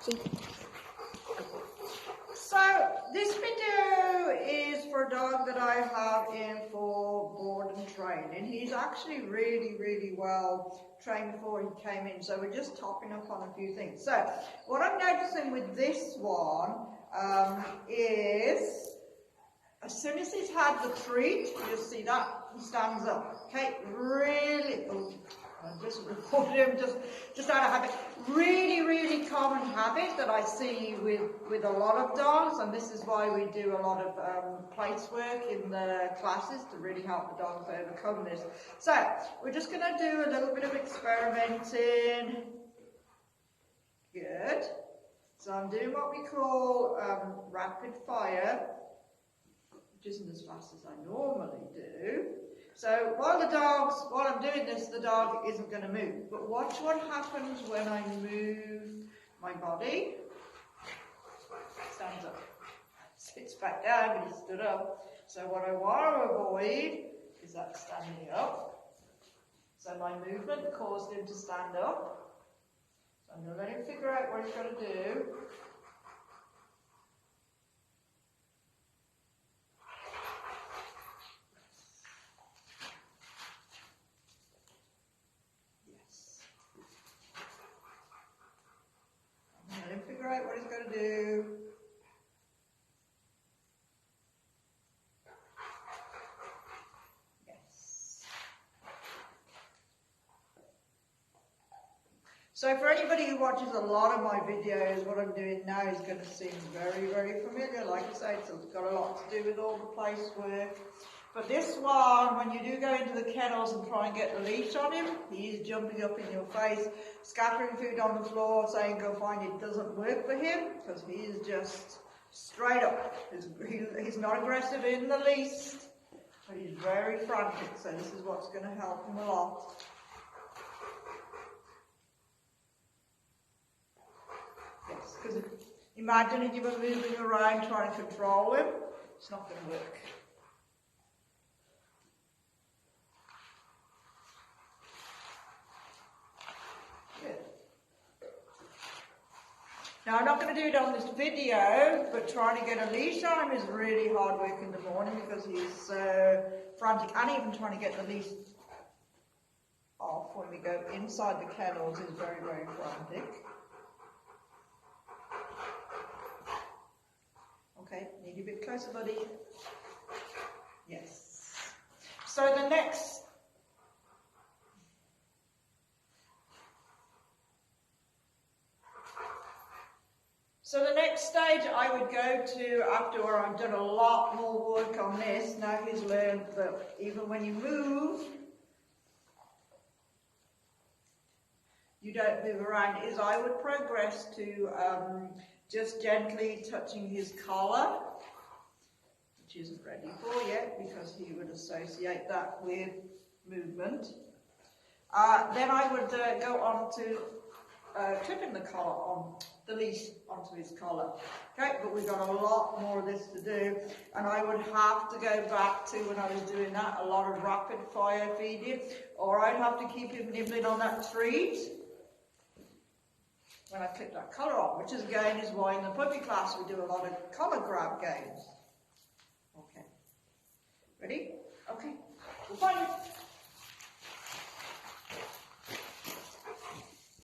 So this video is for a dog that I have in for board and train, and he's actually really well trained before he came in, so we're just topping up on a few things. So what I'm noticing with this one is as soon as he's had the treat, you'll see that he stands up. Okay, really, I just recorded him just out of habit. Really common habit that I see with a lot of dogs, and this is why we do a lot of place work in the classes to really help the dogs overcome this. So we're just going to do a little bit of experimenting. Good. So I'm doing what we call rapid fire, which isn't as fast as I normally do. So while I'm doing this, the dog isn't going to move. But watch what happens when I move my body. Stands up. Sits back down, but he stood up. So what I want to avoid is that standing up. So my movement caused him to stand up. So I'm going to let him figure out what he's got to do. Figure out what he's got to do. Yes. So for anybody who watches a lot of my videos, what I'm doing now is going to seem very familiar. Like I say, it's got a lot to do with all the place work. But this one, when you do go into the kennels and try and get the leash on him, he's jumping up in your face, scattering food on the floor, saying go find it. Doesn't work for him because he is just straight up. He's not aggressive in the least, but he's very frantic. So this is what's going to help him a lot. Yes, because imagine if you were moving around trying to control him, it's not going to work. Now I'm not going to do it on this video, but trying to get a leash on him is really hard work in the morning because he's so frantic, and even trying to get the leash off when we go inside the kennels is very frantic. Okay, need you a bit closer, buddy. Yes. So the next stage I would go to after I've done a lot more work on this. Now he's learned that even when you move, you don't move around, is I would progress to just gently touching his collar, which isn't ready for yet because he would associate that with movement. Then I would go on to clipping the collar on the leash onto his collar. Okay, but we've got a lot more of this to do, and I would have to go back to when I was doing that, a lot of rapid fire feeding, or I'd have to keep him nibbling on that treat when I clip that collar on, which is again is why in the puppy class we do a lot of collar grab games. Okay, ready? Okay, we'll find it.